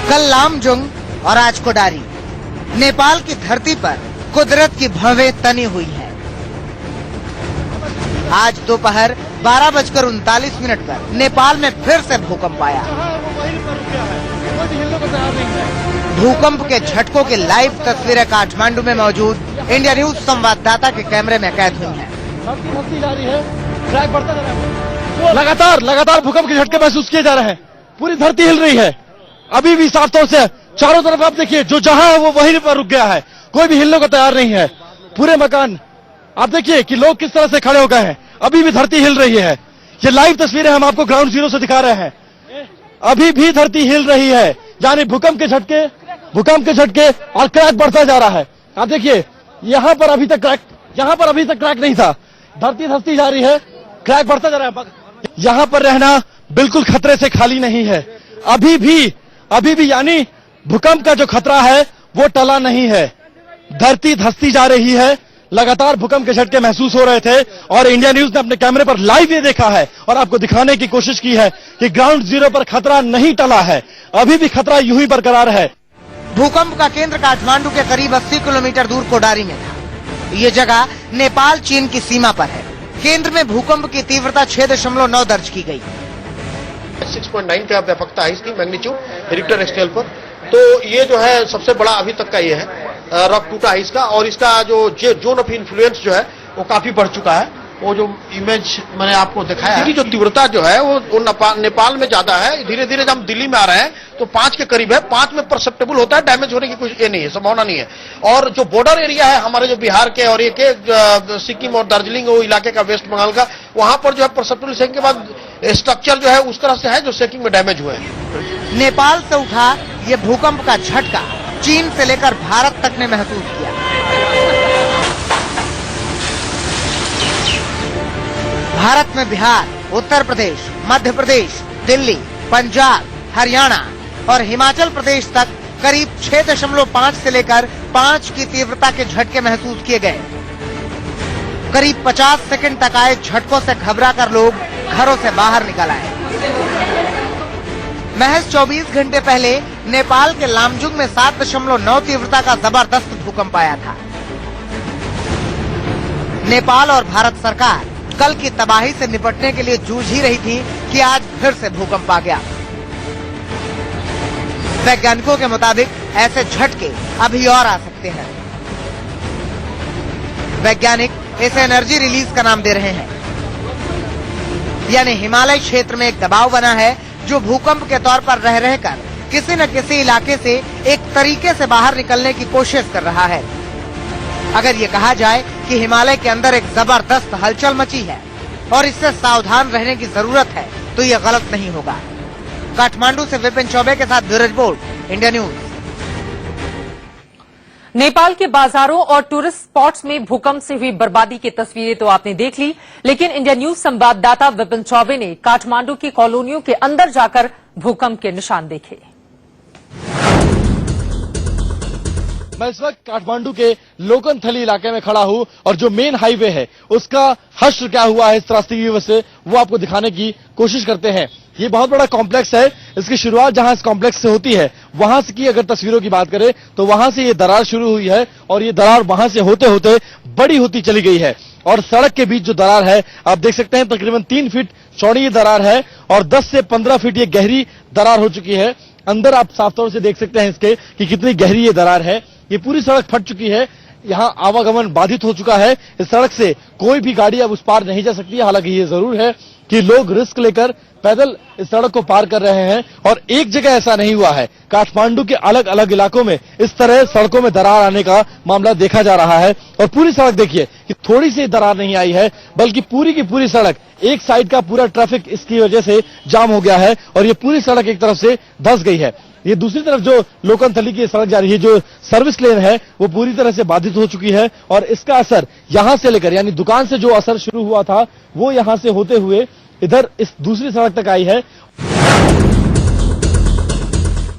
कल लामजुंग और आज कोडारी, नेपाल की धरती पर कुदरत की भवें तनी हुई है। आज दोपहर 12:39 पर नेपाल में फिर से भूकंप आया। भूकंप के झटकों की लाइव तस्वीरें काठमांडू में मौजूद इंडिया न्यूज संवाददाता के कैमरे में कैद हुई हैं। लगातार भूकंप के झटके महसूस किए जा रहे हैं। पूरी धरती हिल रही है। अभी भी साफ तौर से चारों तरफ आप देखिए, जो जहां है वो वहीं पर रुक गया है। कोई भी हिलने को तैयार नहीं है। पूरे मकान आप देखिए कि लोग किस तरह से खड़े हो गए हैं। अभी भी धरती हिल रही है। ये लाइव तस्वीरें हम आपको ग्राउंड जीरो से दिखा रहे हैं। अभी भी धरती हिल रही है, यानी भूकंप के झटके और क्रैक बढ़ता जा रहा है। आप देखिए यहाँ पर अभी तक क्रैक नहीं था। धरती धसती जा रही है, क्रैक बढ़ता जा रहा है। यहाँ पर रहना बिल्कुल खतरे से खाली नहीं है। अभी भी यानी भूकंप का जो खतरा है वो टला नहीं है। धरती धसती जा रही है। लगातार भूकंप के झटके महसूस हो रहे थे और इंडिया न्यूज ने अपने कैमरे पर लाइव ये देखा है और आपको दिखाने की कोशिश की है कि ग्राउंड जीरो पर खतरा नहीं टला है। अभी भी खतरा यूं ही बरकरार है। भूकंप का केंद्र काठमांडू के करीब 80 किलोमीटर दूर कोडारी में था। ये जगह नेपाल चीन की सीमा पर है। केंद्र में भूकंप की तीव्रता 6.9 दर्ज की गई। 6.9 का व्यापकता है इसकी मैग्नीट्यूड रिक्टर स्केल पर। तो ये जो है सबसे बड़ा अभी तक का ये है रॉक टूटा है इसका, और इसका जो जोन ऑफ इन्फ्लुएंस जो है वो काफी बढ़ चुका है। वो जो इमेज मैंने आपको दिखाया है, जो तीव्रता जो है वो नेपाल में ज्यादा है। धीरे धीरे जब हम दिल्ली में आ रहे हैं तो 5 के करीब है। 5 में परसेप्टेबल होता है, डैमेज होने की कुछ ये नहीं है, संभावना नहीं है। और जो बॉर्डर एरिया है हमारे जो बिहार के और ये के सिक्किम और दार्जिलिंग वो इलाके का, वेस्ट बंगाल का, वहां पर जो है परसेप्टेबल शेकिंग के बाद स्ट्रक्चर जो है उस तरह से है जो शेकिंग में डैमेज हुए हैं। नेपाल से उठा ये भूकंप का झटका चीन से लेकर भारत तक ने महसूस किया। भारत में बिहार, उत्तर प्रदेश, मध्य प्रदेश, दिल्ली, पंजाब, हरियाणा और हिमाचल प्रदेश तक करीब 6.5 से लेकर 5 की तीव्रता के झटके महसूस किए गए। करीब 50 सेकंड तक आए झटकों से घबराकर लोग घरों से बाहर निकल आए। महज 24 घंटे पहले नेपाल के लामजुंग में 7.9 तीव्रता का जबरदस्त भूकंप आया था। नेपाल और भारत सरकार कल की तबाही से निपटने के लिए जूझ ही रही थी कि आज फिर से भूकंप आ गया। वैज्ञानिकों के मुताबिक ऐसे झटके अभी और आ सकते हैं। वैज्ञानिक इसे एनर्जी रिलीज का नाम दे रहे हैं, यानी हिमालय क्षेत्र में एक दबाव बना है जो भूकंप के तौर पर रह रहकर किसी न किसी इलाके से एक तरीके से बाहर निकलने की कोशिश कर रहा है। अगर ये कहा जाए कि हिमालय के अंदर एक जबरदस्त हलचल मची है और इससे सावधान रहने की जरूरत है, तो ये गलत नहीं होगा। काठमांडू से विपिन चौबे के साथ bureau report, India news. Nepal के बाजारों और टूरिस्ट स्पॉट्स में भूकंप से हुई बर्बादी की तस्वीरें तो आपने देख ली, लेकिन इंडिया न्यूज संवाददाता विपिन चौबे ने काठमांडू की कॉलोनियों के अंदर जाकर भूकंप के निशान देखे। मैं इस वक्त काठमांडू के लोकनथली इलाके में खड़ा हूं और जो मेन हाईवे है उसका हश्र क्या हुआ है इस त्रासदी की वजह से वो आपको दिखाने की कोशिश करते हैं। ये बहुत बड़ा कॉम्प्लेक्स है। इसकी शुरुआत जहां इस कॉम्प्लेक्स से होती है वहां से की अगर तस्वीरों की बात करें तो वहां से ये दरार शुरू हुई है और ये दरार वहां से होते होते बड़ी होती चली गई है। और सड़क के बीच जो दरार है आप देख सकते हैं, तकरीबन 3 फीट चौड़ी ये दरार है और 10 से 15 फीट ये गहरी दरार हो चुकी है। अंदर आप साफ तौर से देख सकते हैं इसके कि कितनी गहरी ये दरार है। ये पूरी सड़क फट चुकी है। यहाँ आवागमन बाधित हो चुका है। इस सड़क से कोई भी गाड़ी अब उस पार नहीं जा सकती है। हालांकि ये जरूर है कि लोग रिस्क लेकर पैदल इस सड़क को पार कर रहे हैं और एक जगह ऐसा नहीं हुआ है। काठमांडू के अलग अलग इलाकों में इस तरह सड़कों में दरार आने का मामला देखा जा रहा है। और पूरी सड़क देखिए कि थोड़ी सी दरार नहीं आई है, बल्कि पूरी की पूरी सड़क, एक साइड का पूरा ट्रैफिक इसकी वजह से जाम हो गया है और ये पूरी सड़क एक तरफ से धंस गई है। ये दूसरी तरफ जो लोकनथली की सड़क जा रही है, जो सर्विस लेन है, वो पूरी तरह से बाधित हो चुकी है और इसका असर यहां से लेकर, यानी दुकान से जो असर शुरू हुआ था वो यहां से होते हुए इधर इस दूसरी सड़क तक आई है।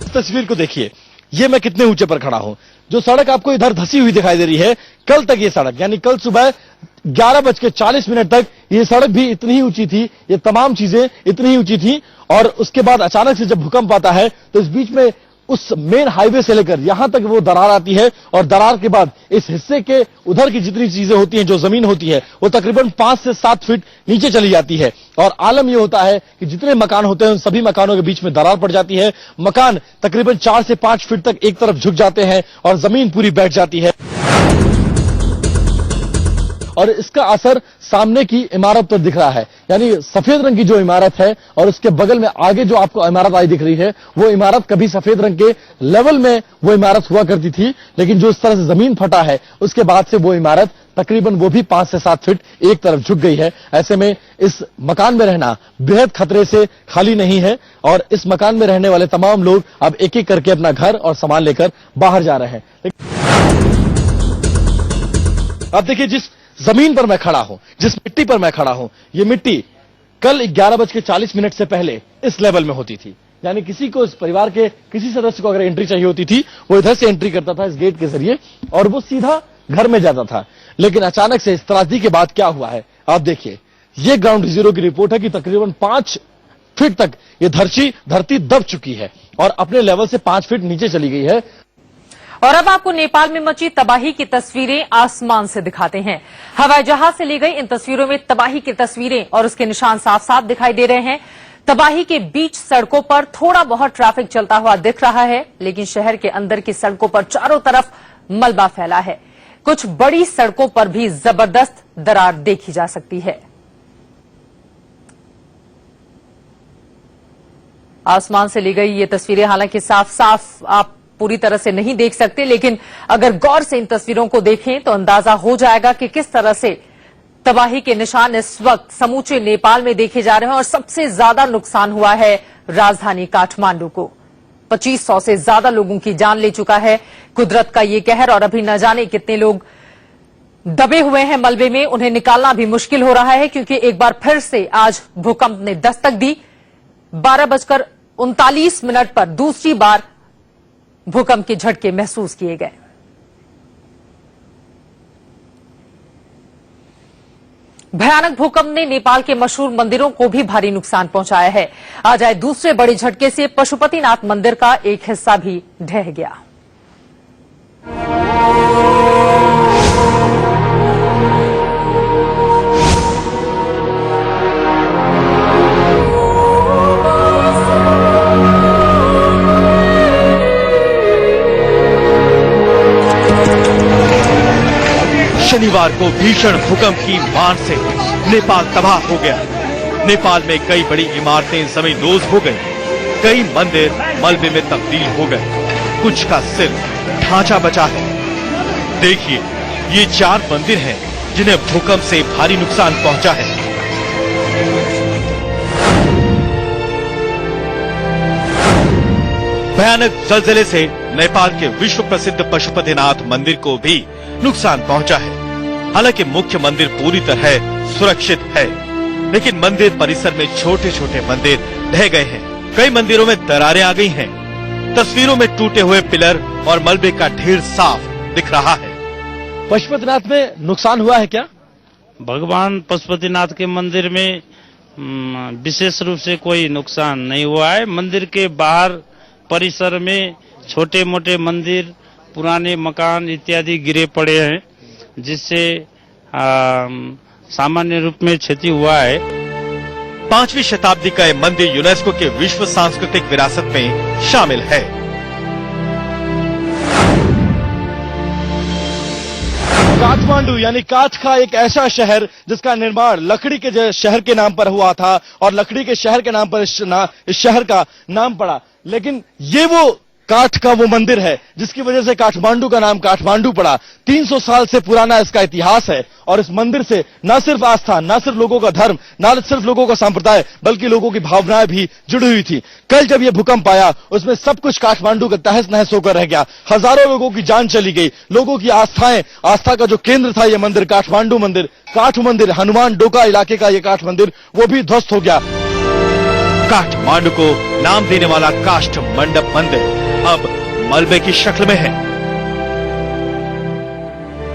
इस तस्वीर को देखिए, ये मैं कितने ऊंचे पर खड़ा हूं। जो सड़क आपको इधर धसी हुई दिखाई दे रही है, कल तक ये सड़क, यानी कल सुबह 11:40 तक ये सड़क भी इतनी ही ऊंची थी, ये तमाम चीजें इतनी ही ऊंची थी। और उसके बाद अचानक से जब भूकंप आता है तो इस बीच में उस मेन हाईवे से लेकर यहां तक वो दरार आती है और दरार के बाद इस हिस्से के उधर की जितनी चीजें होती हैं, जो जमीन होती है, वो तकरीबन 5 से 7 फीट नीचे चली जाती है। और आलम यह होता है कि जितने मकान होते हैं उन सभी मकानों के बीच में दरार पड़ जाती है। मकान तकरीबन 4 से 5 फीट तक एक तरफ झुक जाते हैं और जमीन पूरी बैठ जाती है। और इसका असर सामने की इमारत पर दिख रहा है, यानी सफेद रंग की जो इमारत है और उसके बगल में आगे जो आपको इमारत आई दिख रही है, वो इमारत कभी सफेद रंग के लेवल में वो इमारत हुआ करती थी, लेकिन जो इस तरह से जमीन फटा है उसके बाद से वो इमारत तकरीबन वो भी 5 से 7 फीट एक तरफ झुक गई है। ऐसे में इस मकान में रहना बेहद खतरे से खाली नहीं है और इस मकान में रहने वाले तमाम लोग अब एक एक करके अपना घर और सामान लेकर बाहर जा रहे हैं। अब देखिए, जिस जमीन पर मैं खड़ा हूं, जिस मिट्टी पर मैं खड़ा हूं, ये मिट्टी कल 11:40 से पहले इस लेवल में होती थी। यानी किसी को, इस परिवार के किसी सदस्य को अगर एंट्री चाहिए होती थी, वो इधर से एंट्री करता था इस गेट के जरिए और वो सीधा घर में जाता था। लेकिन अचानक से इस त्रासदी के बाद क्या हुआ है, आप देखिए। ये ग्राउंड जीरो की रिपोर्ट है कि तकरीबन 5 फीट तक ये धरती दब चुकी है और अपने लेवल से 5 फीट नीचे चली गई है। और अब आपको नेपाल में मची तबाही की तस्वीरें आसमान से दिखाते हैं। हवाई जहाज से ली गई इन तस्वीरों में तबाही की तस्वीरें और उसके निशान साफ साफ दिखाई दे रहे हैं। तबाही के बीच सड़कों पर थोड़ा बहुत ट्रैफिक चलता हुआ दिख रहा है, लेकिन शहर के अंदर की सड़कों पर चारों तरफ मलबा फैला है। कुछ बड़ी सड़कों पर भी जबरदस्त दरार देखी जा सकती है। आसमान से ली गई ये तस्वीरें हालांकि साफ साफ आप पूरी तरह से नहीं देख सकते, लेकिन अगर गौर से इन तस्वीरों को देखें तो अंदाजा हो जाएगा कि किस तरह से तबाही के निशान इस वक्त समूचे नेपाल में देखे जा रहे हैं। और सबसे ज्यादा नुकसान हुआ है राजधानी काठमांडू को। 2500 से ज्यादा लोगों की जान ले चुका है कुदरत का ये कहर और अभी न जाने कितने लोग दबे हुए हैं मलबे में। उन्हें निकालना भी मुश्किल हो रहा है क्योंकि एक बार फिर से आज भूकंप ने दस्तक दी। 12:39 पर दूसरी बार भूकंप के झटके महसूस किए गए। भयानक भूकंप ने नेपाल के मशहूर मंदिरों को भी भारी नुकसान पहुंचाया है। आज आए दूसरे बड़े झटके से पशुपतिनाथ मंदिर का एक हिस्सा भी ढह गया। शनिवार को भीषण भूकंप की मार से नेपाल तबाह हो गया। नेपाल में कई बड़ी इमारतें जमींदोज हो गई, कई मंदिर मलबे में तब्दील हो गए, कुछ का सिर्फ ढांचा बचा है। देखिए, ये 4 मंदिर हैं जिन्हें भूकंप से भारी नुकसान पहुंचा है। भयानक जलजले से नेपाल के विश्व प्रसिद्ध पशुपतिनाथ मंदिर को भी नुकसान पहुंचा है। हालांकि मुख्य मंदिर पूरी तरह सुरक्षित है, लेकिन मंदिर परिसर में छोटे छोटे मंदिर ढह गए हैं। कई मंदिरों में दरारें आ गई हैं। तस्वीरों में टूटे हुए पिलर और मलबे का ढेर साफ दिख रहा है। पशुपतिनाथ में नुकसान हुआ है क्या? भगवान पशुपतिनाथ के मंदिर में विशेष रूप से कोई नुकसान नहीं हुआ है। मंदिर के बाहर परिसर में छोटे मोटे मंदिर, पुराने मकान इत्यादि गिरे पड़े हैं, जिससे सामान्य रूप में क्षति हुआ है। 5वीं शताब्दी का यह मंदिर यूनेस्को के विश्व सांस्कृतिक विरासत में शामिल है। काठमांडू यानी काठ का एक ऐसा शहर जिसका निर्माण लकड़ी के शहर के नाम पर हुआ था और लकड़ी के शहर के नाम पर इस शहर का नाम पड़ा। लेकिन ये वो काठ का वो मंदिर है जिसकी वजह से काठमांडू का नाम काठमांडू पड़ा। 300 साल से पुराना इसका इतिहास है और इस मंदिर से न सिर्फ आस्था, न सिर्फ लोगों का धर्म, न सिर्फ लोगों का संप्रदाय, बल्कि लोगों की भावनाएं भी जुड़ी हुई थी। कल जब ये भूकंप आया उसमें सब कुछ काठमांडू का तहस नहस होकर रह गया। हजारों लोगों की जान चली गई। लोगों की आस्था का जो केंद्र था ये मंदिर, काठमांडू मंदिर, काठ मंदिर, हनुमान डोका इलाके का ये काठ मंदिर, वो भी ध्वस्त हो गया। काठमांडू को नाम देने वाला काष्ठ मंडप मंदिर अब मलबे की शक्ल में है।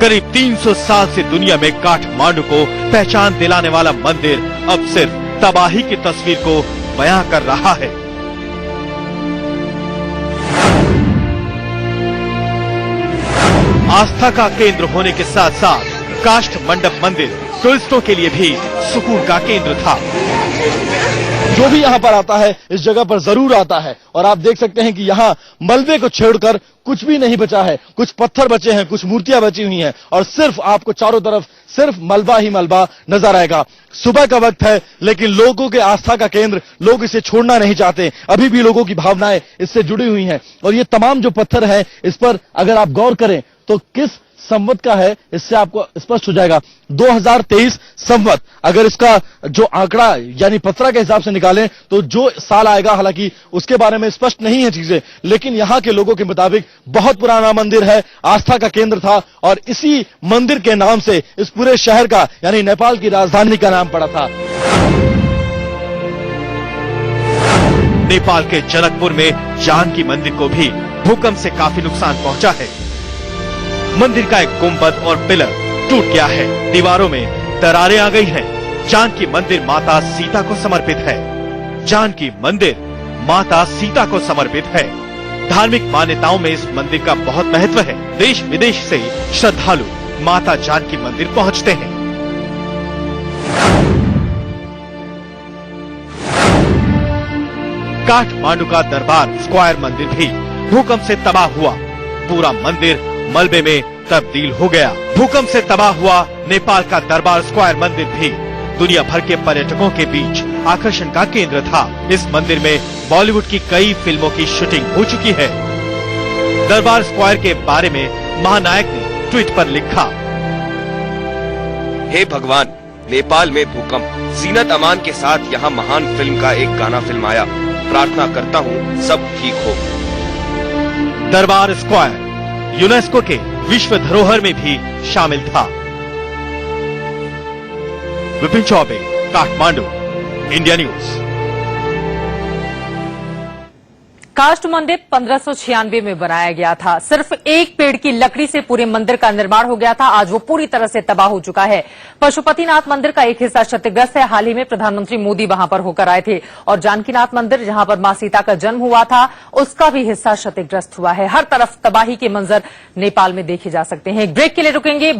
करीब 300 साल से दुनिया में काठमांडू को पहचान दिलाने वाला मंदिर अब सिर्फ तबाही की तस्वीर को बयां कर रहा है। आस्था का केंद्र होने के साथ साथ काष्ठ मंडप मंदिर टूरिस्टों के लिए भी सुकून का केंद्र था। जो भी यहाँ पर आता है इस जगह पर जरूर आता है और आप देख सकते हैं कि यहाँ मलबे को छेड़कर कुछ भी नहीं बचा है। कुछ पत्थर बचे हैं, कुछ मूर्तियां बची हुई हैं और सिर्फ आपको चारों तरफ सिर्फ मलबा ही मलबा नजर आएगा। सुबह का वक्त है लेकिन लोगों के आस्था का केंद्र, लोग इसे छोड़ना नहीं चाहते। अभी भी लोगों की भावनाएं इससे जुड़ी हुई हैं और ये तमाम जो पत्थर हैं इस पर अगर आप गौर करें तो किस संवत का है इससे आपको स्पष्ट हो जाएगा। 2023 संवत, अगर इसका जो आंकड़ा यानी पत्रा के हिसाब से निकालें तो जो साल आएगा, हालांकि उसके बारे में स्पष्ट नहीं है चीजें, लेकिन यहाँ के लोगों के मुताबिक बहुत पुराना मंदिर है, आस्था का केंद्र था और इसी मंदिर के नाम से इस पूरे शहर का यानी नेपाल की राजधानी का नाम पड़ा था। नेपाल के जनकपुर में जानकी मंदिर को भी भूकंप से काफी नुकसान पहुंचा है। मंदिर का एक गुंबद और पिलर टूट गया है, दीवारों में दरारें आ गई हैं। जानकी मंदिर माता सीता को समर्पित है। जानकी मंदिर माता सीता को समर्पित है। धार्मिक मान्यताओं में इस मंदिर का बहुत महत्व है। देश विदेश से श्रद्धालु माता जानकी मंदिर पहुंचते हैं। काठमांडू का दरबार स्क्वायर मंदिर भी भूकंप से तबाह हुआ। पूरा मंदिर मलबे में तब्दील हो गया। भूकंप से तबाह हुआ नेपाल का दरबार स्क्वायर मंदिर भी दुनिया भर के पर्यटकों के बीच आकर्षण का केंद्र था। इस मंदिर में बॉलीवुड की कई फिल्मों की शूटिंग हो चुकी है। दरबार स्क्वायर के बारे में महानायक ने ट्वीट पर लिखा, हे भगवान, नेपाल में भूकंप, जीनत अमान के साथ यहाँ महान फिल्म का एक गाना फिल्माया। प्रार्थना करता हूँ सब ठीक हो। दरबार स्क्वायर यूनेस्को के विश्व धरोहर में भी शामिल था। Vipin Choubey, Kathmandu, India news. काष्ठ मंदिर 1596 में बनाया गया था। सिर्फ एक पेड़ की लकड़ी से पूरे मंदिर का निर्माण हो गया था। आज वो पूरी तरह से तबाह हो चुका है। पशुपतिनाथ मंदिर का एक हिस्सा क्षतिग्रस्त है। हाल ही में प्रधानमंत्री मोदी वहां पर होकर आए थे और जानकीनाथ मंदिर, जहां पर मां सीता का जन्म हुआ था, उसका भी हिस्सा क्षतिग्रस्त हुआ है। हर तरफ तबाही के मंजर नेपाल में देखे जा सकते हैं। एक ब्रेक के लिए रुकेंगे।